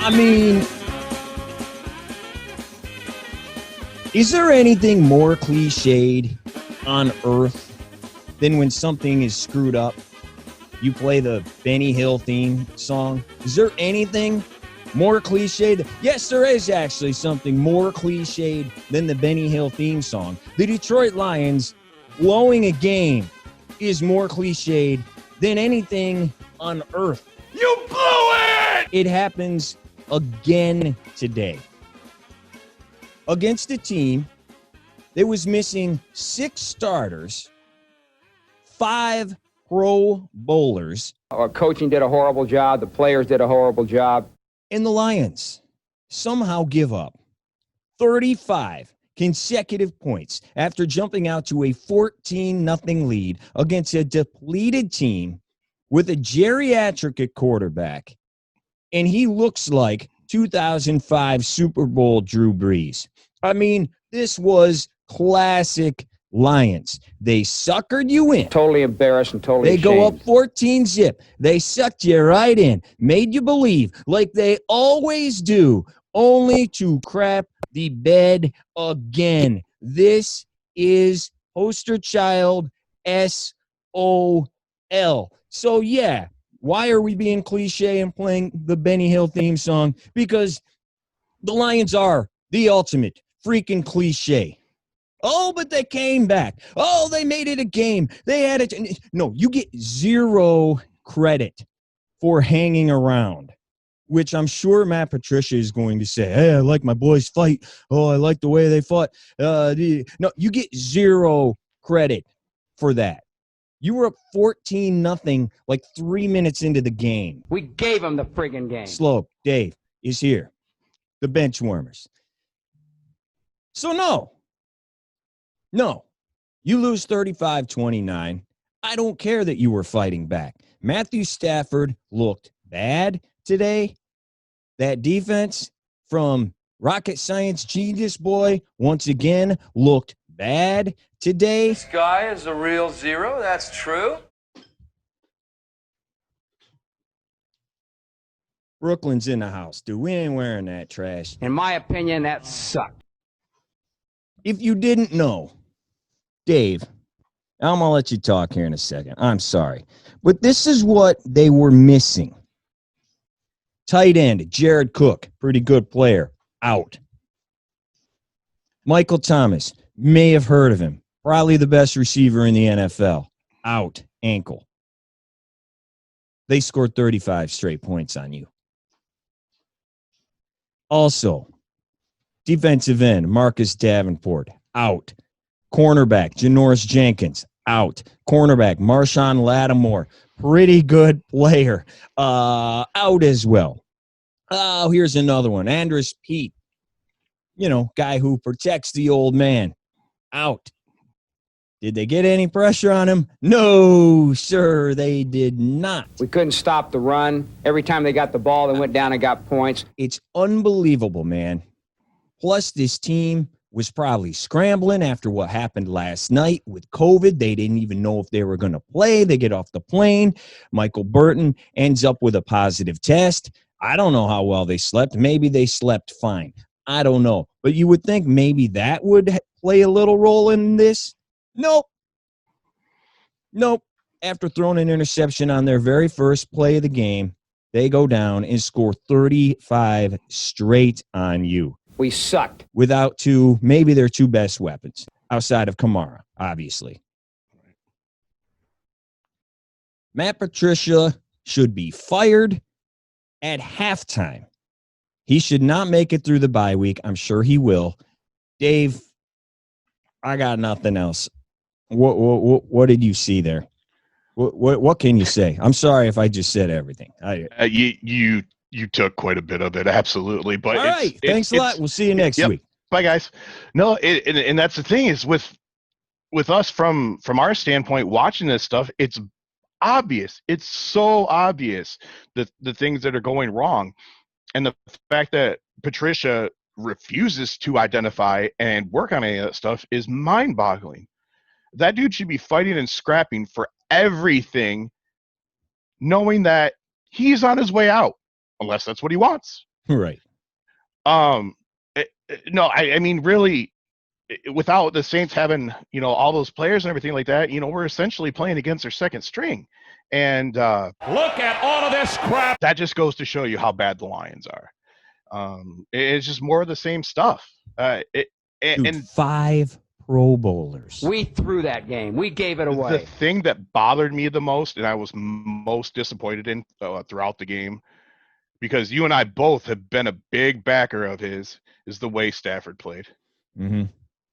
I mean, is there anything more cliched on earth than when something is screwed up? You play the Benny Hill theme song. Is there anything more cliched? Yes, there is actually something more cliched than the Benny Hill theme song. The Detroit Lions blowing a game is more cliched than anything on earth. You blew it! It happens again today. Against a team that was missing 6 starters, 5 Pro Bowlers. Our coaching did a horrible job. The players did a horrible job. And the Lions somehow give up 35 consecutive points after jumping out to a 14-0 lead against a depleted team with a geriatric at quarterback. And he looks like 2005 Super Bowl Drew Brees. I mean, this was classic Lions. They suckered you in. Totally embarrassed and totally They ashamed. go up 14-0. They sucked you right in, made you believe like they always do, only to crap the bed again. This is poster child SOL. So, yeah, why are we being cliche and playing the Benny Hill theme song? Because the Lions are the ultimate freaking cliche. Oh, but they came back. Oh, they made it a game. They had it. No, you get 0 credit for hanging around, which I'm sure Matt Patricia is going to say, hey, I like my boys fight. Oh, I like the way they fought. No, you get 0 credit for that. You were up 14-0 like 3 minutes into the game. We gave them the friggin' game. Slope, Dave is here. The Benchwarmers. So no, you lose 35-29. I don't care that you were fighting back. Matthew Stafford looked bad today. That defense from rocket science genius boy once again looked bad today. This guy is a real zero. That's true. Brooklyn's in the house, dude. We ain't wearing that trash. In my opinion, that sucked. If you didn't know, Dave, I'm going to let you talk here in a second. I'm sorry. But this is what they were missing. Tight end, Jared Cook, pretty good player, out. Michael Thomas, may have heard of him. Probably the best receiver in the NFL, out, ankle. They scored 35 straight points on you. Also, defensive end, Marcus Davenport, out. Cornerback, Janoris Jenkins, out. Cornerback, Marshawn Lattimore, pretty good player, out as well. Oh, here's another one. Andres Pete, guy who protects the old man, out. Did they get any pressure on him? No, sir, they did not. We couldn't stop the run. Every time they got the ball, they went down and got points. It's unbelievable, man. Plus, this team was probably scrambling after what happened last night with COVID. They didn't even know if they were going to play. They get off the plane. Michael Burton ends up with a positive test. I don't know how well they slept. Maybe they slept fine. I don't know. But you would think maybe that would play a little role in this. Nope. After throwing an interception on their very first play of the game, they go down and score 35 straight on you. We sucked. Without maybe their 2 best weapons outside of Kamara, obviously. Matt Patricia should be fired at halftime. He should not make it through the bye week. I'm sure he will. Dave, I got nothing else. What did you see there? What can you say? I'm sorry if I just said everything. You took quite a bit of it, absolutely. But all right, thanks a lot. We'll see you next week. Bye, guys. No, and that's the thing is with us from our standpoint watching this stuff, it's obvious. It's so obvious the things that are going wrong, and the fact that Patricia refuses to identify and work on any of that stuff is mind-boggling. That dude should be fighting and scrapping for everything, knowing that he's on his way out, unless that's what he wants. Right. No, I mean, really, without the Saints having, all those players and everything like that, we're essentially playing against their second string. And Look at all of this crap. that just goes to show you how bad the Lions are. It's just more of the same stuff. Dude, And 5 Pro Bowlers. We threw that game. We gave it away. the thing that bothered me the most, and I was most disappointed in throughout the game, because you and I both have been a big backer of his, is the way Stafford played. Mm-hmm.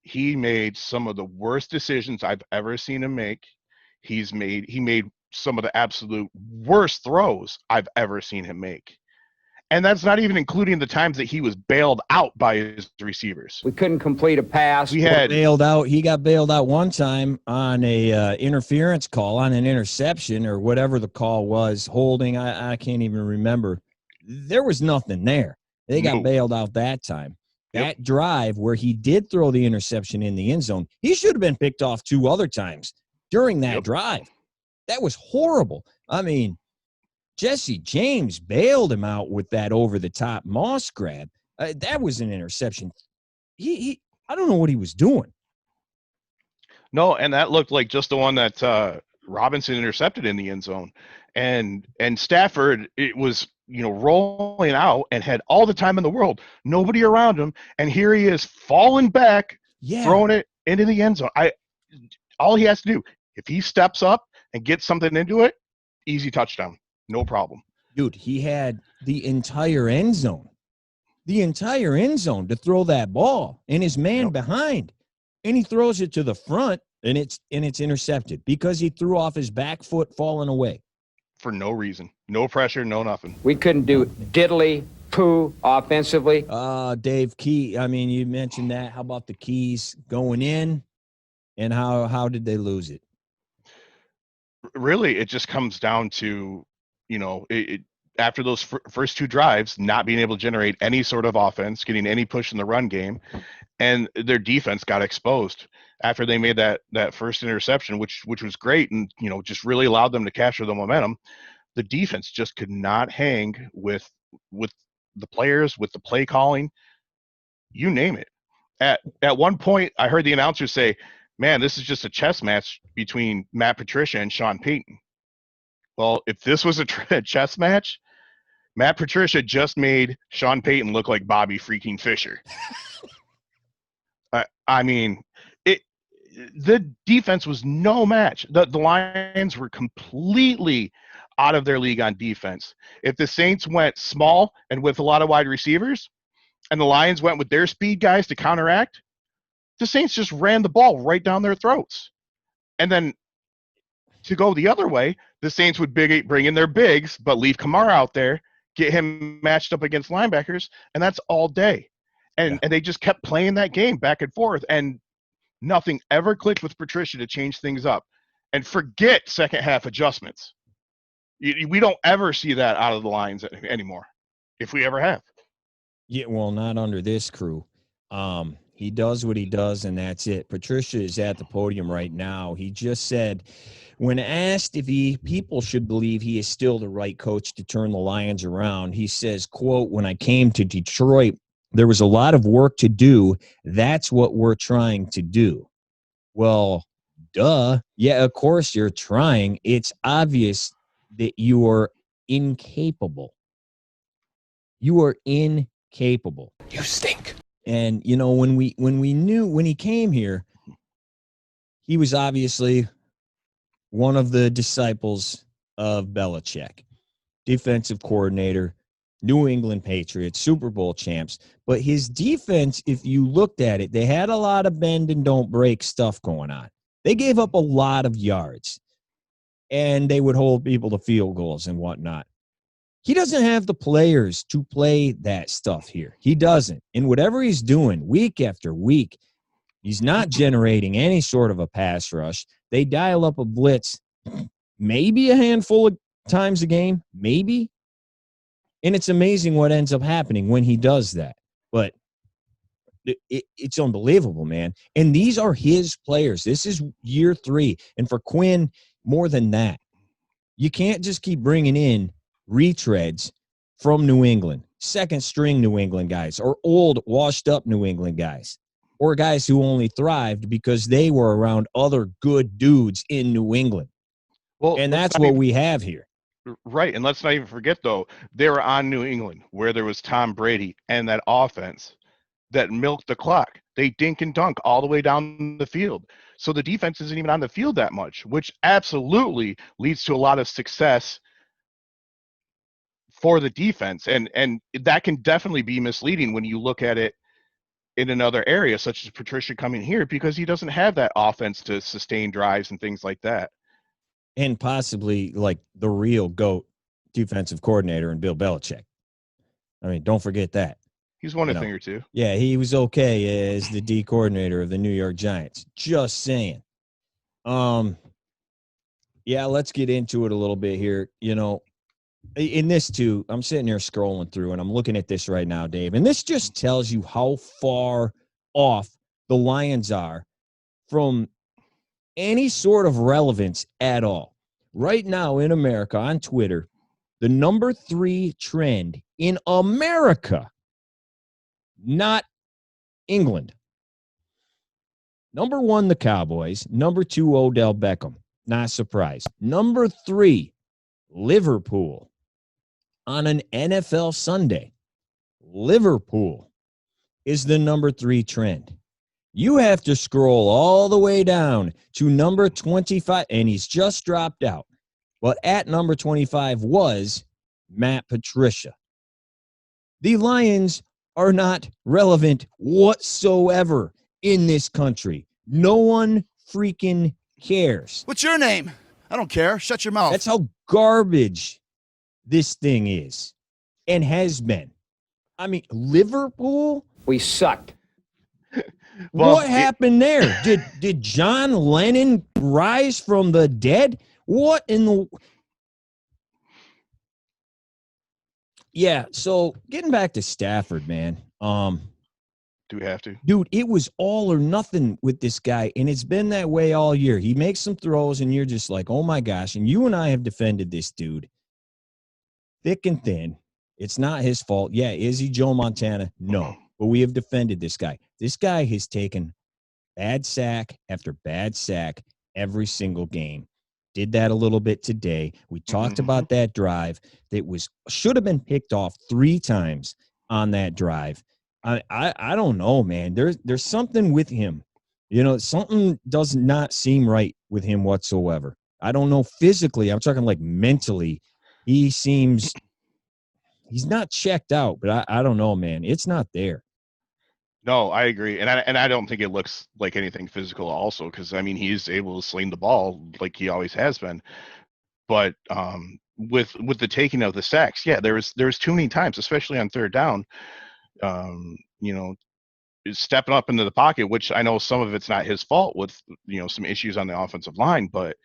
He made some of the worst decisions I've ever seen him make. He made some of the absolute worst throws I've ever seen him make. And that's not even including the times that he was bailed out by his receivers. We couldn't complete a pass. He got bailed out one time on a interference call, on an interception or whatever the call was, holding. I can't even remember. There was nothing there. They got bailed out that time. That drive where he did throw the interception in the end zone, he should have been picked off 2 other times during that drive. That was horrible. I mean, Jesse James bailed him out with that over-the-top Moss grab. That was an interception. I don't know what he was doing. No, and that looked like just the one that Robinson intercepted in the end zone. And Stafford, it was, rolling out and had all the time in the world, nobody around him, and here he is falling back, throwing it into the end zone. All he has to do, if he steps up and gets something into it, easy touchdown. No problem. Dude, he had the entire end zone to throw that ball, and his man behind, and he throws it to the front, and it's intercepted because he threw off his back foot falling away. For no reason. No pressure, no nothing. We couldn't do diddly poo offensively. Dave, you mentioned that. How about the keys going in, and how did they lose it? Really, it just comes down to, after those first 2 drives, not being able to generate any sort of offense, getting any push in the run game, and their defense got exposed after they made that first interception, which was great, and just really allowed them to capture the momentum. The defense just could not hang with the players, with the play calling, you name it. At one point, I heard the announcer say, "Man, this is just a chess match between Matt Patricia and Sean Payton." Well, if this was a chess match, Matt Patricia just made Sean Payton look like Bobby freaking Fischer. The defense was no match. The Lions were completely out of their league on defense. If the Saints went small and with a lot of wide receivers, and the Lions went with their speed guys to counteract, the Saints just ran the ball right down their throats. And then to go the other way, the Saints would bring in their bigs, but leave Kamara out there, get him matched up against linebackers, and that's all day. And they just kept playing that game back and forth, and nothing ever clicked with Patricia to change things up. And forget second half adjustments. We don't ever see that out of the Lions anymore, if we ever have. Yeah, well, not under this crew. He does what he does, and that's it. Patricia is at the podium right now. He just said, when asked if people should believe he is still the right coach to turn the Lions around, he says, quote, "When I came to Detroit, there was a lot of work to do. That's what we're trying to do." Well, duh. Yeah, of course you're trying. It's obvious that you are incapable. You are incapable. You stink. And, when he came here, he was obviously one of the disciples of Belichick, defensive coordinator, New England Patriots, Super Bowl champs. But his defense, if you looked at it, they had a lot of bend and don't break stuff going on. They gave up a lot of yards, and they would hold people to field goals and whatnot. He doesn't have the players to play that stuff here. He doesn't. And whatever he's doing week after week, he's not generating any sort of a pass rush. They dial up a blitz maybe a handful of times a game, maybe. And it's amazing what ends up happening when he does that. But it's unbelievable, man. And these are his players. This is year 3. And for Quinn, more than that. You can't just keep bringing in retreads from New England. second string New England guys or old washed up New England guys or guys who only thrived because they were around other good dudes in New England. Well, And that's what we have here. Right, and let's not even forget, though, they were on New England, where there was Tom Brady and that offense that milked the clock. They dink and dunk all the way down the field. So the defense isn't even on the field that much, which absolutely leads to a lot of success for the defense. And that can definitely be misleading when you look at it in another area, such as Patricia coming here, because he doesn't have that offense to sustain drives and things like that. And possibly like the real GOAT defensive coordinator and Bill Belichick. I mean, don't forget that. He's won a thing or two. Yeah, he was okay as the D coordinator of the New York Giants. Just saying. Yeah, let's get into it a little bit here. You know, in this too, I'm sitting here scrolling through and I'm looking at this right now, Dave. And this just tells you how far off the Lions are from any sort of relevance at all. Right now in America on Twitter, the number 3 trend in America, not England. Number 1, the Cowboys. Number 2, Odell Beckham. Not surprised. Number 3, Liverpool. On an NFL Sunday, Liverpool is the number 3 trend. You have to scroll all the way down to number 25, and he's just dropped out. But at number 25 was Matt Patricia. The Lions are not relevant whatsoever in this country. No one freaking cares. What's your name? I don't care. Shut your mouth. That's how garbage this thing is and has been. I mean, Liverpool? We sucked. Well, what happened there? Did John Lennon rise from the dead? What in the... Yeah, so getting back to Stafford, man. Do we have to? Dude, it was all or nothing with this guy, and it's been that way all year. He makes some throws, and you're just like, oh, my gosh. And you and I have defended this dude thick and thin. It's not his fault. Yeah, is he Joe Montana? No. But we have defended this guy. This guy has taken bad sack after bad sack every single game. Did that a little bit today. We talked about that drive that should have been picked off 3 times on that drive. I don't know, man. There's something with him. You know, something does not seem right with him whatsoever. I don't know physically. I'm talking like mentally. He's not checked out, but I don't know, man. It's not there. No, I agree, and I don't think it looks like anything physical. Also, because I mean, he's able to sling the ball like he always has been. But with the taking of the sacks, yeah, there's too many times, especially on third down. You know, stepping up into the pocket, which I know some of it's not his fault with some issues on the offensive line, but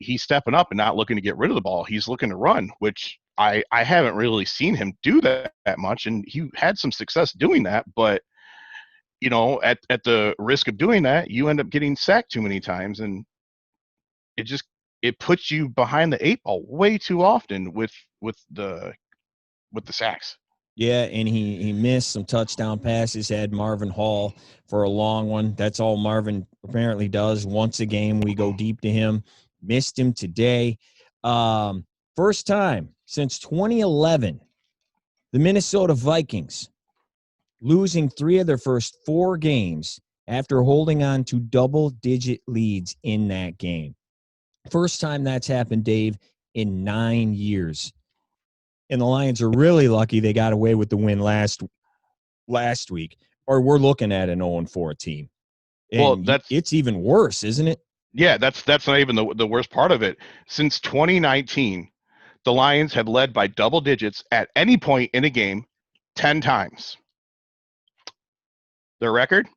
he's stepping up and not looking to get rid of the ball. He's looking to run, which I haven't really seen him do that much, and he had some success doing that, but at the risk of doing that, you end up getting sacked too many times, and it puts you behind the 8 ball way too often with the sacks. Yeah, and he missed some touchdown passes, had Marvin Hall for a long one. That's all Marvin apparently does. Once a game, we go deep to him. Missed him today. First time since 2011, the Minnesota Vikings losing 3 of their first 4 games after holding on to double-digit leads in that game. First time that's happened, Dave, in 9 years. And the Lions are really lucky they got away with the win last week, or we're looking at an 0-4 team. And well, it's even worse, isn't it? Yeah, that's not even the worst part of it. Since 2019, the Lions had led by double digits at any point in a game 10 times. Their record,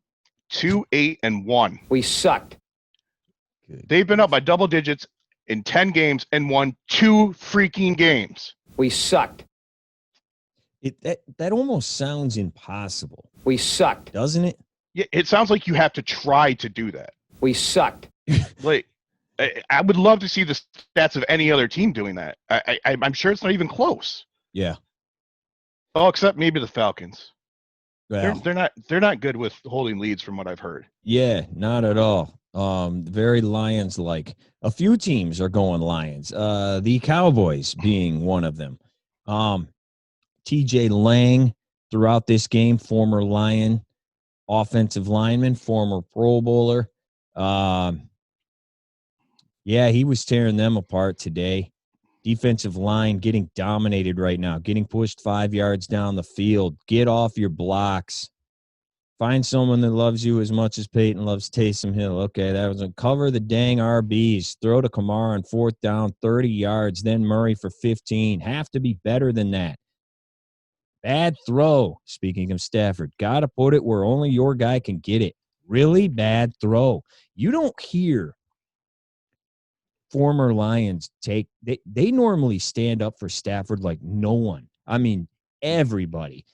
2-8-1. We sucked. They've been up by double digits in 10 games and won 2 freaking games. We sucked. That almost sounds impossible. We sucked. Doesn't it? Yeah, it sounds like you have to try to do that. We sucked. Like, I would love to see the stats of any other team doing that. I'm sure it's not even close. Yeah. Oh, except maybe the Falcons. Well, They're not good with holding leads from what I've heard. yeah, not at all. Very Lions like. A few teams are going Lions. The Cowboys being one of them. TJ Lang throughout this game, former Lion offensive lineman, former Pro Bowler. Yeah, he was tearing them apart today. Defensive line getting dominated right now, getting pushed 5 yards down the field. Get off your blocks. Find someone that loves you as much as Peyton loves Taysom Hill. Okay, that was a cover the dang RBs. Throw to Kamara on 4th down, 30 yards, then Murray for 15. Have to be better than that. Bad throw. Speaking of Stafford, got to put it where only your guy can get it. Really bad throw. You don't hear former Lions they normally stand up for Stafford like no one. I mean, everybody.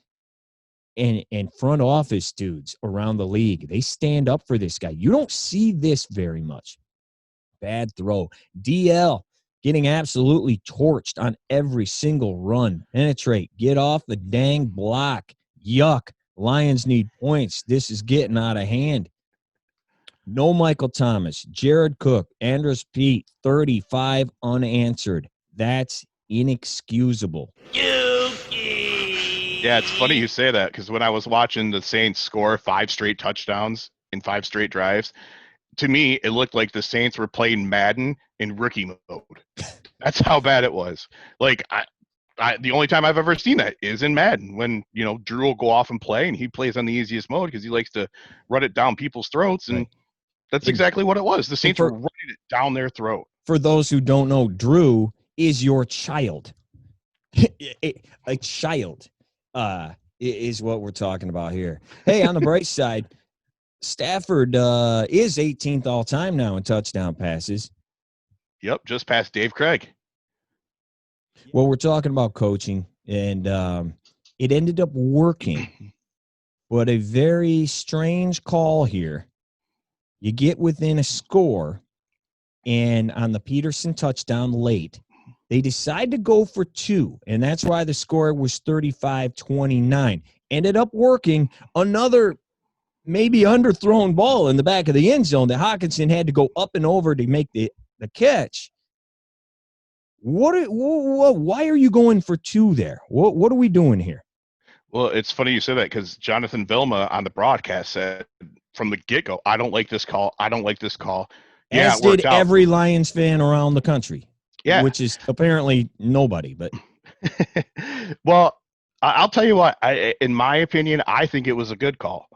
And front office dudes around the league, they stand up for this guy. You don't see this very much. Bad throw. DL getting absolutely torched on every single run. Penetrate. Get off the dang block. Yuck. Lions need points. This is getting out of hand. No Michael Thomas. Jared Cook. Andrus Peat. 35 unanswered. That's inexcusable. Yeah, it's funny you say that because when I was watching the Saints score 5 straight touchdowns in 5 straight drives, to me, it looked like the Saints were playing Madden in rookie mode. That's how bad it was. Like, the only time I've ever seen that is in Madden when, Drew will go off and play, and he plays on the easiest mode because he likes to run it down people's throats, and that's exactly what it was. The Saints were running it down their throat. For those who don't know, Drew is your child. A child is what we're talking about here. Hey, on the bright side, Stafford is 18th all time now in touchdown passes. Yep, just past Dave Craig. Well, we're talking about coaching, and it ended up working, but a very strange call here. You get within a score, and on the Peterson touchdown late, they decide to go for 2, and that's why the score was 35-29. Ended up working. Another maybe underthrown ball in the back of the end zone that Hawkinson had to go up and over to make the catch. Why are you going for 2 there? What are we doing here? Well, it's funny you say that because Jonathan Vilma on the broadcast said from the get-go, I don't like this call. I don't like this call. Yeah, As did every Lions fan around the country. Yeah. Which is apparently nobody, but well, I'll tell you what, in my opinion, I think it was a good call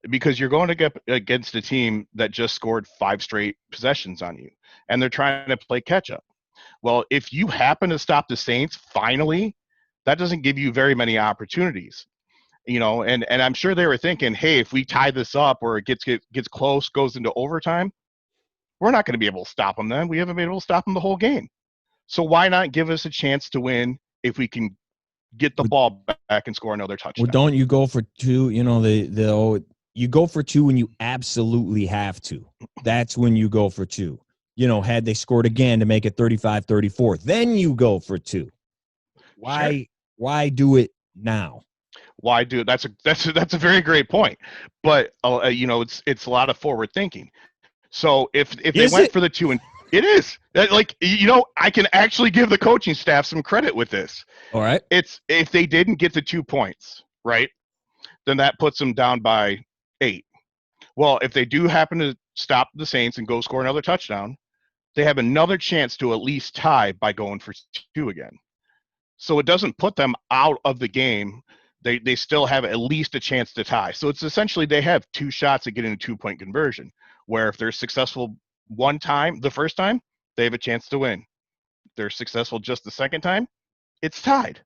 because you're going to get against a team that just scored 5 straight possessions on you, and they're trying to play catch up. Well, if you happen to stop the Saints, finally, that doesn't give you very many opportunities, and I'm sure they were thinking, hey, if we tie this up or it gets close, goes into overtime, we're not going to be able to stop them then. We haven't been able to stop them the whole game. So why not give us a chance to win if we can get the ball back and score another touchdown? Well, don't you go for 2? You go for 2 when you absolutely have to. That's when you go for 2. Had they scored again to make it 35-34, then you go for 2. Why? Sure. Why do it now? Why do it? That's a very great point. But it's a lot of forward thinking. So if they went for the 2 and it is like, I can actually give the coaching staff some credit with this. All right. It's if they didn't get the 2 points, right, then that puts them down by 8. Well, if they do happen to stop the Saints and go score another touchdown, they have another chance to at least tie by going for 2 again. So it doesn't put them out of the game. They still have at least a chance to tie. So it's essentially they have 2 shots at getting a 2-point conversion, where if they're successful the first time, they have a chance to win. If they're successful just the second time, it's tied.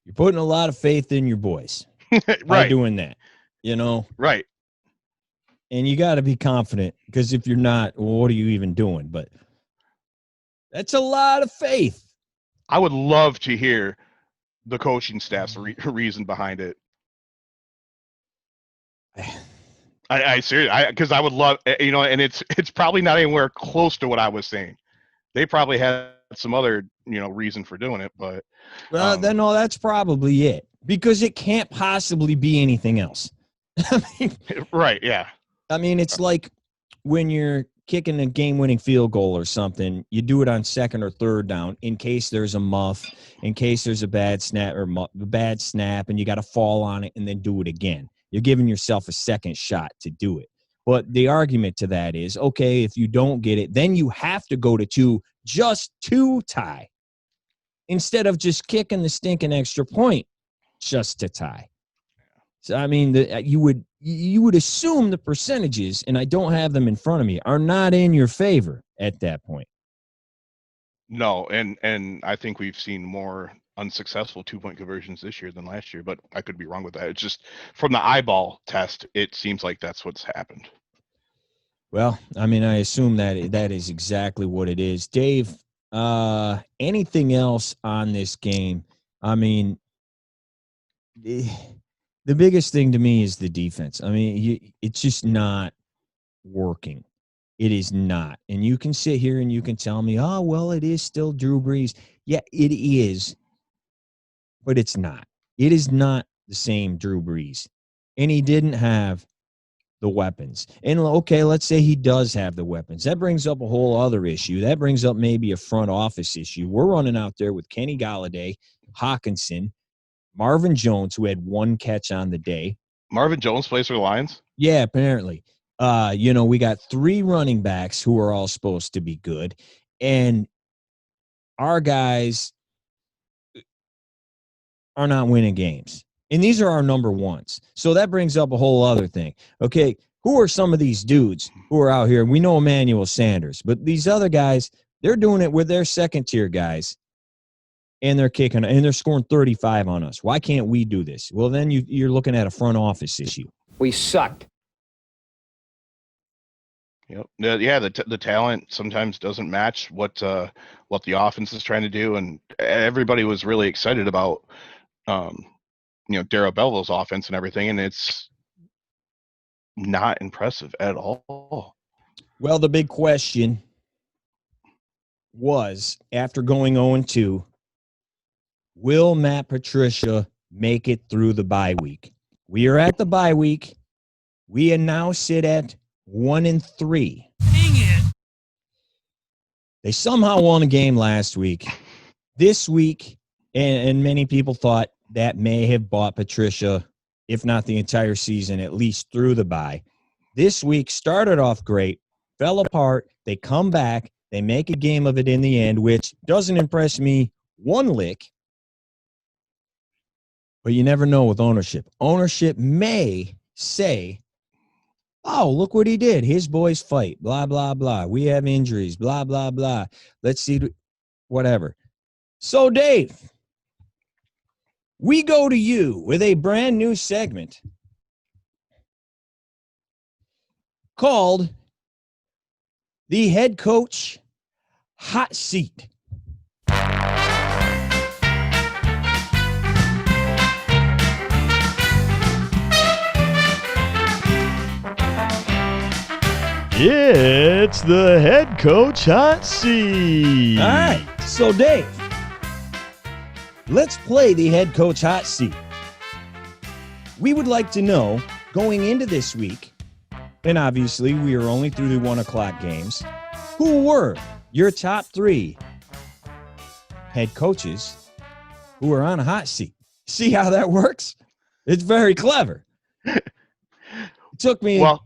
You're putting a lot of faith in your boys right. by doing that, Right. And you got to be confident, because if you're not, well, what are you even doing? But that's a lot of faith. I would love to hear the coaching staff's reason behind it. I seriously, because I would love, and it's probably not anywhere close to what I was saying. They probably had some other, reason for doing it, but Then no, that's probably it, because it can't possibly be anything else. right, yeah. I mean, it's like when you're kicking a game-winning field goal or something, you do it on second or third down in case there's a muff, in case there's a bad snap and you got to fall on it and then do it again. You're giving yourself a second shot to do it. But the argument to that is, okay, if you don't get it, then you have to go to 2 just to tie instead of just kicking the stinking extra point just to tie. So, I mean, you would assume the percentages, and I don't have them in front of me, are not in your favor at that point. No, and I think we've seen more unsuccessful 2-point conversions this year than last year, but I could be wrong with that. It's just from the eyeball test, it seems like that's what's happened. Well, I mean, I assume that is exactly what it is. Dave, anything else on this game? I mean, the biggest thing to me is the defense. I mean, it's just not working. It is not. And you can sit here and you can tell me, oh, well, it is still Drew Brees. Yeah, it is, but it's not. It is not the same Drew Brees. And he didn't have the weapons. And, okay, let's say he does have the weapons. That brings up a whole other issue. That brings up maybe a front office issue. We're running out there with Kenny Golladay, Hawkinson, Marvin Jones, who had 1 catch on the day. Marvin Jones plays for the Lions? Yeah, apparently. We got 3 running backs who are all supposed to be good. And our guys are not winning games. And these are our number ones. So that brings up a whole other thing. Okay, who are some of these dudes who are out here? We know Emmanuel Sanders, but these other guys, they're doing it with their second-tier guys. And they're kicking, and they're scoring 35 on us. Why can't we do this? Well, then you're looking at a front office issue. We sucked. Yep. Yeah, the talent sometimes doesn't match what the offense is trying to do, and everybody was really excited about Darrell Belleville's offense and everything, and it's not impressive at all. Well, the big question was, after going 0-2, will Matt Patricia make it through the bye week? We are at the bye week. We now sit at 1-3. Dang it. They somehow won a game last week. This week, and many people thought that may have bought Patricia, if not the entire season, at least through the bye. This week started off great, fell apart. They come back. They make a game of it in the end, which doesn't impress me one lick. But you never know with ownership. Ownership may say, oh, look what he did. His boys fight, blah, blah, blah. We have injuries, blah, blah, blah. Let's see, whatever. So, Dave, we go to you with a brand new segment called the Head Coach Hot Seat. It's the Head Coach Hot Seat. All right. So, Dave, let's play the Head Coach Hot Seat. We would like to know, going into this week, and obviously we are only through the 1 o'clock games, who were your top 3 head coaches who are on a hot seat? See how that works? It's very clever. It took me a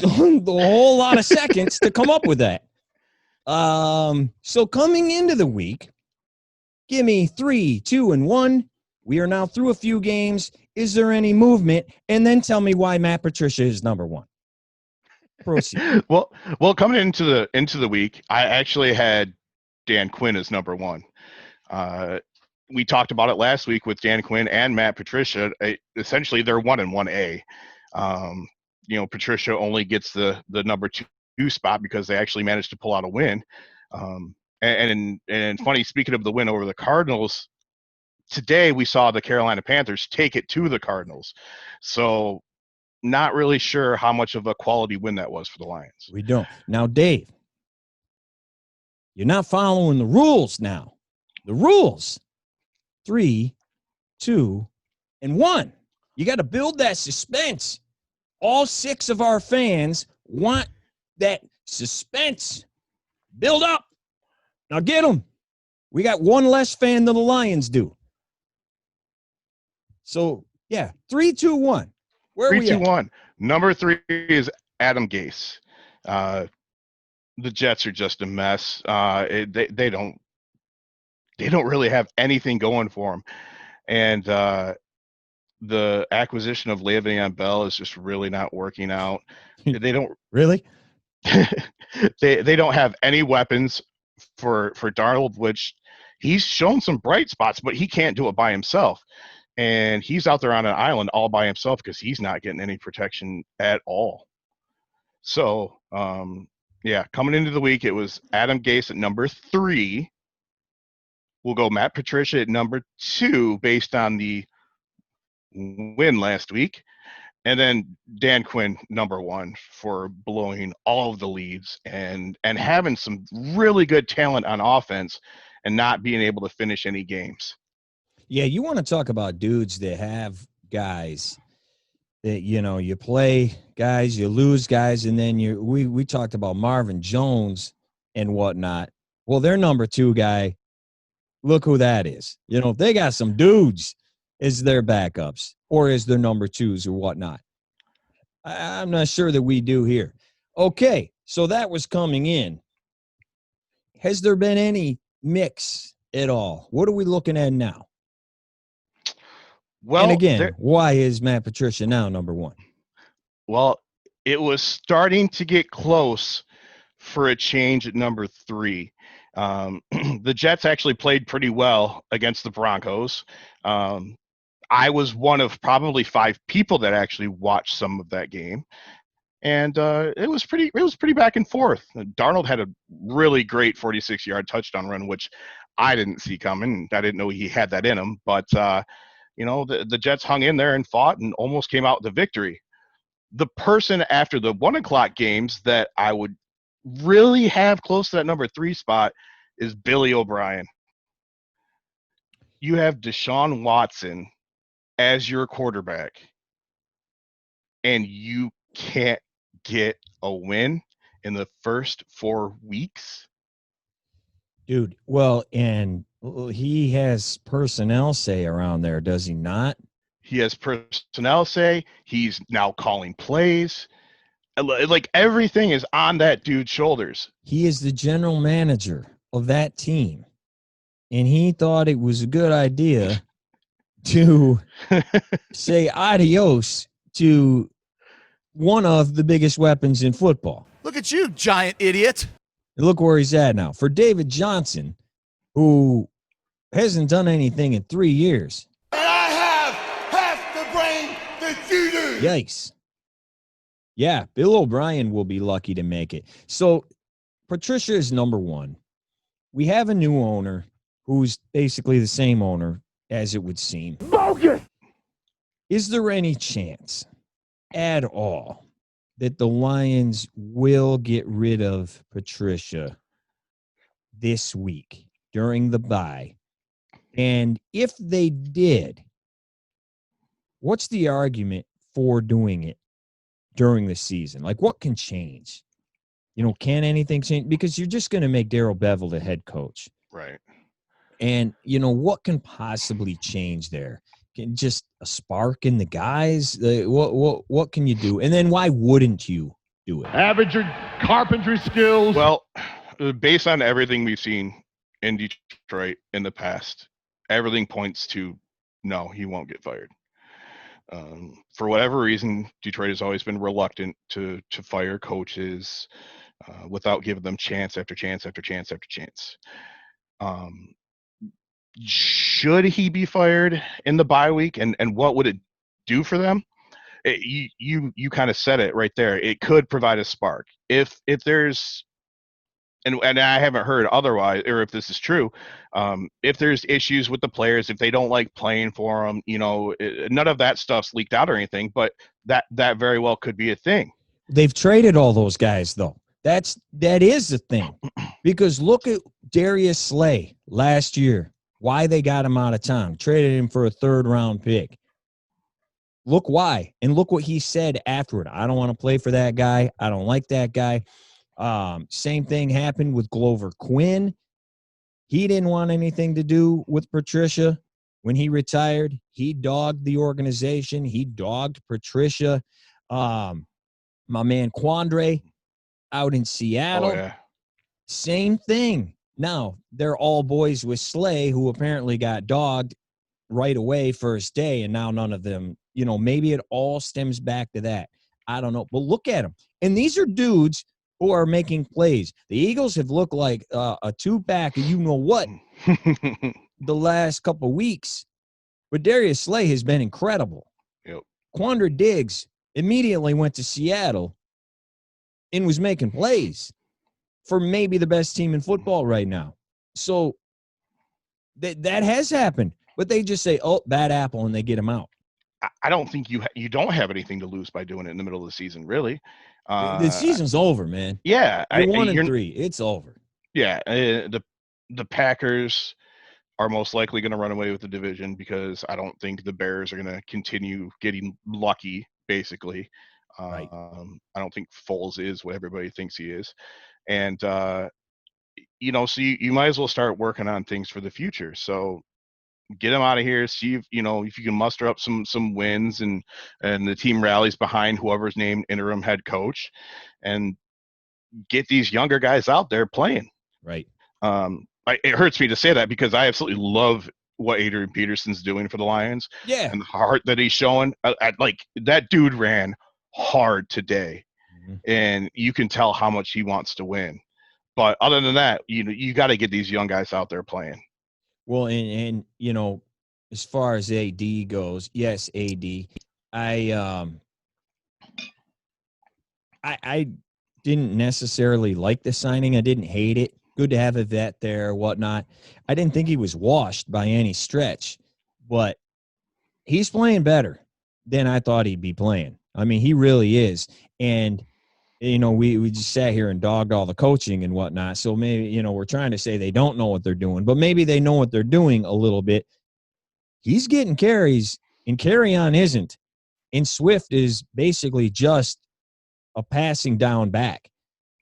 whole lot of seconds to come up with that. So coming into the week, give me 3, 2, and 1. We are now through a few games. Is there any movement? And then tell me why Matt Patricia is number 1. Proceed. Well, coming into the week, I actually had Dan Quinn as number 1. We talked about it last week with Dan Quinn and Matt Patricia. Essentially, they're 1 and 1A. Patricia only gets the number 2 spot because they actually managed to pull out a win. And funny, speaking of the win over the Cardinals, today we saw the Carolina Panthers take it to the Cardinals. So not really sure how much of a quality win that was for the Lions. We don't. Now, Dave, You're not following the rules now. The rules. 3, 2, and 1. You got to build that suspense. All 6 of our fans want that suspense. Build up. Now get them. We got one less fan than the Lions do. So, yeah, 3, 2, 1. Where are we 3, 2, at? 1. Number 3 is Adam Gase. The Jets are just a mess. They don't really have anything going for them. And the acquisition of Le'Veon Bell is just really not working out. They don't Really? they don't have any weapons for Darnold, which he's shown some bright spots, but he can't do it by himself. And he's out there on an island all by himself because he's not getting any protection at all. So, coming into the week, it was Adam Gase at number 3. We'll go Matt Patricia at number 2 based on the win last week. And then Dan Quinn, number 1, for blowing all of the leads and having some really good talent on offense and not being able to finish any games. Yeah, you want to talk about dudes that have guys that, you play guys, you lose guys, and then we talked about Marvin Jones and whatnot. Well, their number 2 guy, look who that is. They got some dudes as their backups or as their number 2s or whatnot. I'm not sure that we do here. Okay, so that was coming in. Has there been any mix at all? What are we looking at now? Well, and again, why is Matt Patricia now number 1? Well, it was starting to get close for a change at number 3. The Jets actually played pretty well against the Broncos. I was one of probably 5 people that actually watched some of that game, and it was pretty back and forth. Darnold had a really great 46-yard touchdown run, which I didn't see coming. I didn't know he had that in him, but the Jets hung in there and fought and almost came out with the victory. The person after the 1 o'clock games that I would really have close to that number 3 spot is Billy O'Brien. You have Deshaun Watson as your quarterback, and you can't get a win in the first 4 weeks. Dude, well, and he has personnel say around there, does he not? He has personnel say. He's now calling plays. Like, everything is on that dude's shoulders. He is the general manager of that team, and he thought it was a good idea to say adios to one of the biggest weapons in football. Look at you, giant idiot. And look where he's at now. For David Johnson, who hasn't done anything in 3 years. And I have half the brain that you do. Yikes. Yeah, Bill O'Brien will be lucky to make it. So Patricia is number 1. We have a new owner who's basically the same owner, as it would seem. Bogus. Is there any chance at all that the Lions will get rid of Patricia this week during the bye? And if they did, what's the argument for doing it during the season? Like, what can change? Can anything change? Because you're just going to make Darrell Bevell the head coach. Right. And, what can possibly change there? Just a spark in the guys? What can you do? And then why wouldn't you do it? Average your carpentry skills. Well, based on everything we've seen in Detroit in the past, everything points to no, he won't get fired. For whatever reason, Detroit has always been reluctant to fire coaches without giving them chance after chance after chance after chance. Should he be fired in the bye week, and what would it do for them? You kind of said it right there. It could provide a spark. If there's and I haven't heard otherwise, or if this is true, if there's issues with the players, if they don't like playing for them, none of that stuff's leaked out or anything, but that very well could be a thing. They've traded all those guys, though. That is the thing, Because look at Darius Slay last year, why they got him out of town, traded him for a third-round pick. Look why, and look what he said afterward. I don't want to play for that guy. I don't like that guy. Same thing happened with Glover Quinn. He didn't want anything to do with Patricia. When he retired, he dogged the organization. He dogged Patricia. My man Quandre out in Seattle. Oh, yeah. Same thing. Now, they're all boys with Slay, who apparently got dogged right away first day, and now none of them, maybe it all stems back to that. I don't know. But look at them. And these are dudes who are making plays. The Eagles have looked like a two-pack of you-know-what the last couple of weeks. But Darius Slay has been incredible. Yep. Quandre Diggs immediately went to Seattle and was making plays for maybe the best team in football right now. So that has happened. But they just say, oh, bad apple, and they get him out. I don't think you don't have anything to lose by doing it in the middle of the season, really. The season's over, man. Yeah. You're 1-3. It's over. Yeah. The Packers are most likely going to run away with the division because I don't think the Bears are going to continue getting lucky, basically. Right. I don't think Foles is what everybody thinks he is. And, so you might as well start working on things for the future. So get him out of here. See if you can muster up some wins and the team rallies behind whoever's named interim head coach, and get these younger guys out there playing. Right. It hurts me to say that because I absolutely love what Adrian Peterson's doing for the Lions. Yeah. And the heart that he's showing. Like that dude ran hard today, and you can tell how much he wants to win. But other than that, you got to get these young guys out there playing. Well, and as far as AD goes, yes, AD. I didn't necessarily like the signing. I didn't hate it. Good to have a vet there, whatnot. I didn't think he was washed by any stretch, but he's playing better than I thought he'd be playing. I mean, he really is. And we just sat here and dogged all the coaching and whatnot. So maybe, we're trying to say they don't know what they're doing, but maybe they know what they're doing a little bit. He's getting carries, and Carry-On isn't. And Swift is basically just a passing down back.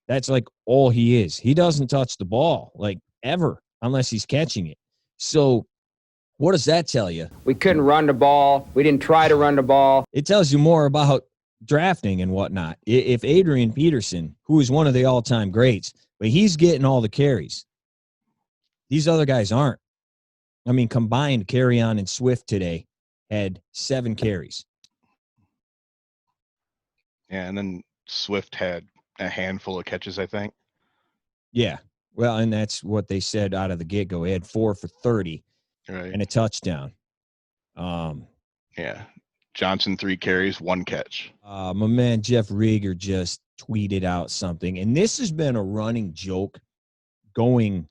That's like all he is. He doesn't touch the ball, like ever, unless he's catching it. So what does that tell you? We couldn't run the ball. We didn't try to run the ball. It tells you more about drafting and whatnot. If Adrian Peterson, who is one of the all-time greats, but he's getting all the carries, these other guys aren't. I mean, combined, Carry-On and Swift today had 7 carries. Yeah, and then Swift had a handful of catches, I think. Yeah, well, and that's what they said out of the get-go. He had 4 for 30 and a touchdown. Yeah. Johnson 3 carries, 1 catch. My man Jeff Rieger just tweeted out something, and this has been a running joke going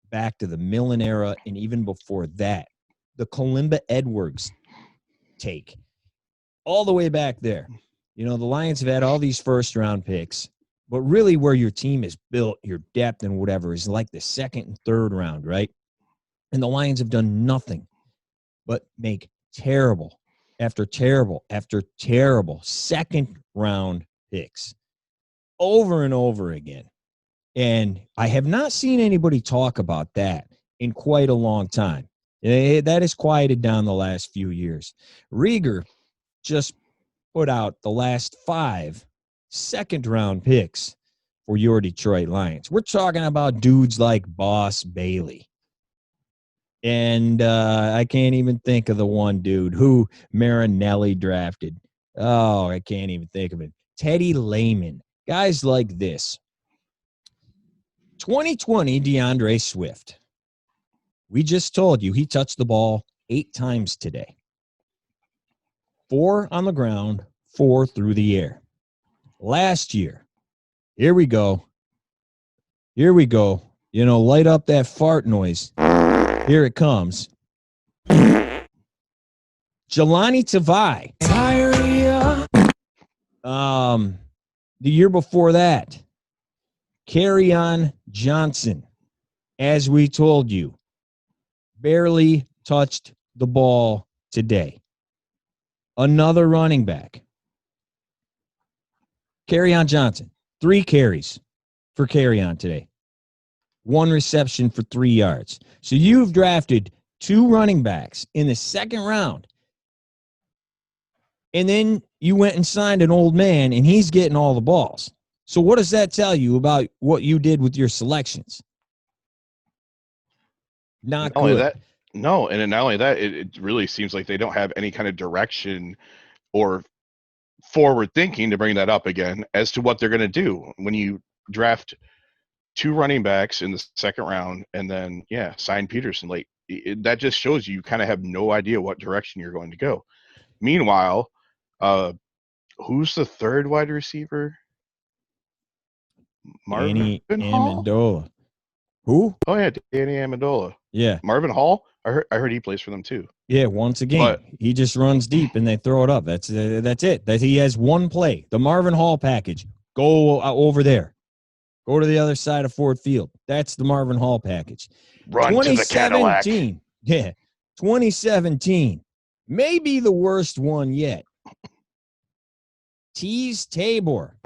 back to the Millen era and even before that. The Kalimba Edwards take. All the way back there. The Lions have had all these first-round picks, but really where your team is built, your depth and whatever, is like the second and third round, right? And the Lions have done nothing but make terrible after terrible after terrible second-round picks over and over again. And I have not seen anybody talk about that in quite a long time. That has quieted down the last few years. Rieger just put out the last 5 second-round picks for your Detroit Lions. We're talking about dudes like Boss Bailey. And I can't even think of the one dude who Marinelli drafted. Oh, I can't even think of it. Teddy Lehman. Guys like this. 2020 DeAndre Swift. We just told you he touched the ball 8 times today. 4 on the ground, 4 through the air. Last year, here we go. Light up that fart noise. Here it comes. Jelani Tavai. The year before that, Kerryon Johnson, as we told you, barely touched the ball today. Another running back. Kerryon Johnson, 3 carries for Kerryon today. 1 reception for 3 yards. So you've drafted 2 running backs in the second round. And then you went and signed an old man, and he's getting all the balls. So what does that tell you about what you did with your selections? Not only good. that, no, and then not only that, it really seems like they don't have any kind of direction or forward thinking, to bring that up again, as to what they're going to do when you draft 2 running backs in the second round and then sign Peterson late. That just shows you kind of have no idea what direction you're going to go. Meanwhile, who's the third wide receiver? Danny Marvin Hall? Amendola. Who? Oh yeah, Danny Amendola. Yeah. Marvin Hall? I heard he plays for them too. Yeah, once again, But he just runs deep and they throw it up. That's it. That he has one play. The Marvin Hall package. Go over there. Go to the other side of Ford Field. That's the Marvin Hall package. run to the Cadillac. 2017. Maybe the worst one yet. Tease Tabor.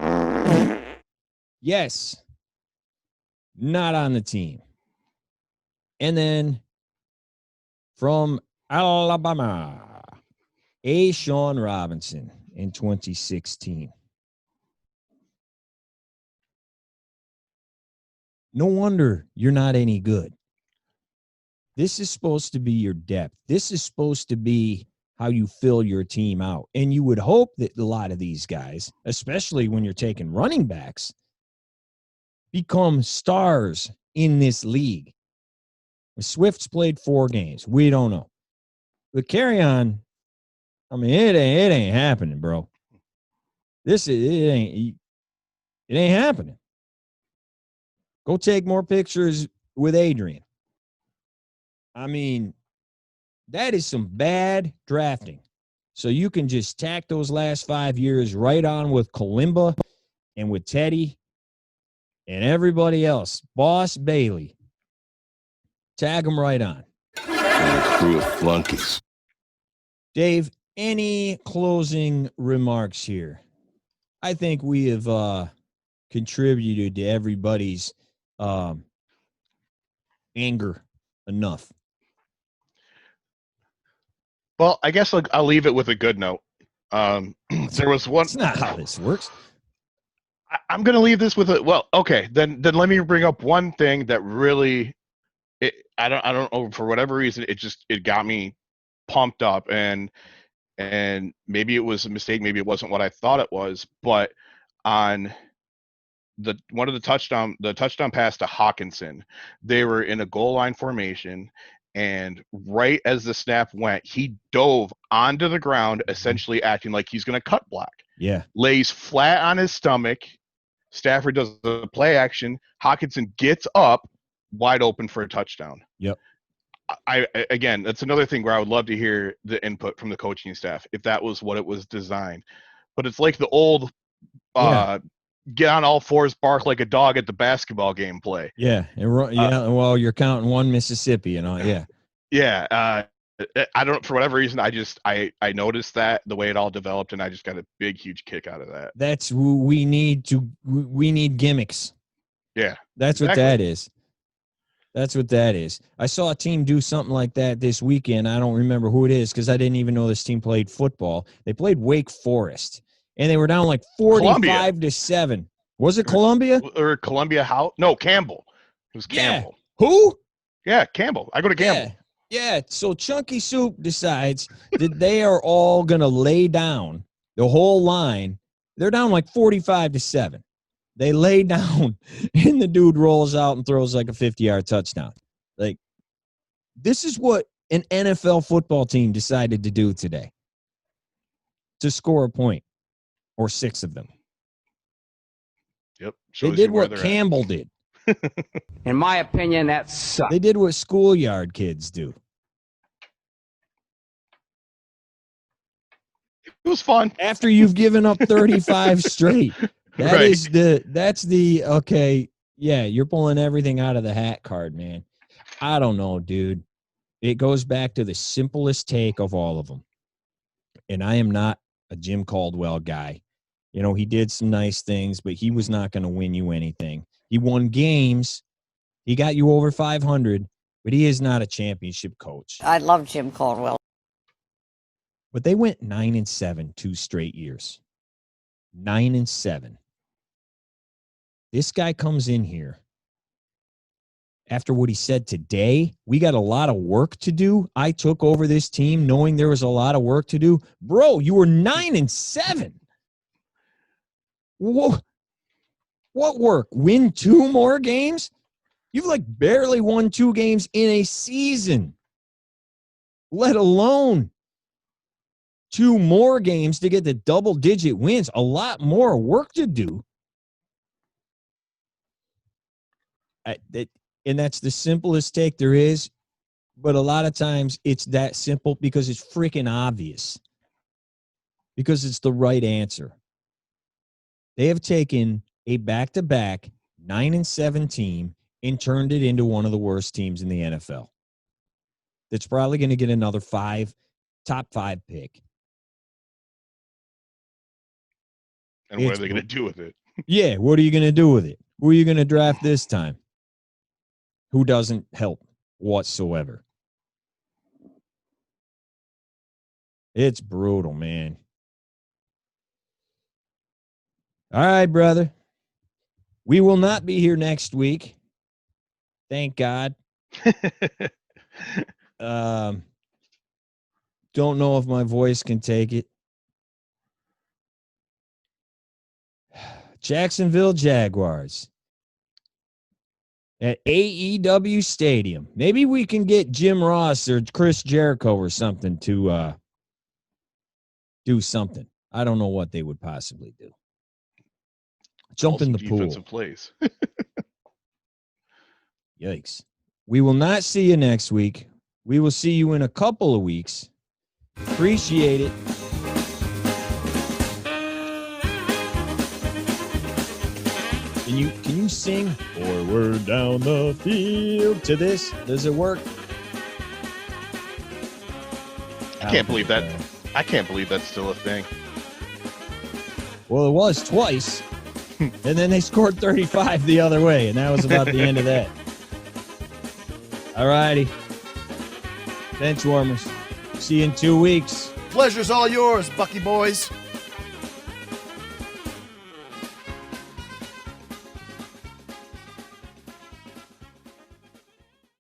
Yes. Not on the team. And then from Alabama, Sean Robinson in 2016. No wonder you're not any good. This is supposed to be your depth. This is supposed to be how you fill your team out. And you would hope that a lot of these guys, especially when you're taking running backs, become stars in this league. Swift's played 4 games. We don't know. But Kerryon, I mean, it ain't happening, bro. It ain't happening. Go take more pictures with Adrian. I mean, that is some bad drafting. So you can just tack those last 5 years right on with Kalimba and with Teddy and everybody else. Boss Bailey. Tag them right on. Crew of flunkies. Dave, any closing remarks here? I think we have contributed to everybody's anger enough. Well, I guess I'll leave it with a good note. There was one. That's not how this works. I'm going to leave this with a. Well, okay, then let me bring up one thing that really, I don't know, for whatever reason, it got me pumped up, and maybe it was a mistake, maybe it wasn't what I thought it was, but on one of the touchdown pass to Hawkinson, they were in a goal line formation, and right as the snap went, he dove onto the ground, essentially acting like he's going to cut block. Yeah. Lays flat on his stomach. Stafford does the play action. Hawkinson gets up, wide open for a touchdown. Yep. Again, that's another thing where I would love to hear the input from the coaching staff, if that was what it was designed. But it's like the old get on all fours, bark like a dog at the basketball game play. Yeah. Well, you're counting one Mississippi and all. Yeah. Yeah. I don't, for whatever reason, I noticed that the way it all developed, and I just got a big, huge kick out of that. That's we need gimmicks. Yeah. That's exactly what that is. That's what that is. I saw a team do something like that this weekend. I don't remember who it is because I didn't even know this team played football. They played Wake Forest, and they were down like 45-7. Was it Columbia? Or Columbia House? No, Campbell. It was Campbell. Yeah. Who? Yeah, Campbell. I go to Campbell. Yeah. So Chunky Soup decides that they are all going to lay down the whole line. They're down like 45-7. They lay down, and the dude rolls out and throws like a 50-yard touchdown. Like, this is what an NFL football team decided to do today, to score a point or 6 of them. Yep. They did what Campbell did. In my opinion, that sucks. They did what schoolyard kids do. It was fun. After you've given up 35 straight. That's the okay, Yeah, you're pulling everything out of the hat card, man. I don't know, dude. It goes back to the simplest take of all of them. And I am not a Jim Caldwell guy. You know, he did some nice things, but he was not going to win you anything. He won games. He got you over 500, but he is not a championship coach. I love Jim Caldwell. But they went 9-7 2 straight years. 9-7. This guy comes in here. After what he said today, we got a lot of work to do. I took over this team knowing there was a lot of work to do. Bro, you were 9-7. Whoa. What work? Win 2 more games? You've like barely won 2 games in a season, let alone 2 more games to get the double-digit wins. A lot more work to do. And that's the simplest take there is. But a lot of times it's that simple because it's freaking obvious. Because it's the right answer. They have taken a back-to-back 9-7 team and turned it into one of the worst teams in the NFL. That's probably going to get another top 5 pick. And what are they going to do with it? Yeah, what are you going to do with it? Who are you going to draft this time? Who doesn't help whatsoever? It's brutal, man. All right, brother. We will not be here next week. Thank God. Don't know if my voice can take it. Jacksonville Jaguars at AEW Stadium. Maybe we can get Jim Ross or Chris Jericho or something to do something. I don't know what they would possibly do. Jump in the pool. Defensive plays. Yikes. We will not see you next week. We will see you in a couple of weeks. Appreciate it. Can you sing Forward Down the Field to this? Does it work? I can't believe that. I can't believe that's still a thing. Well, it was twice. And then they scored 35 the other way, and that was about the end of that. All righty. Benchwarmers. See you in 2 weeks. Pleasure's all yours, Bucky boys.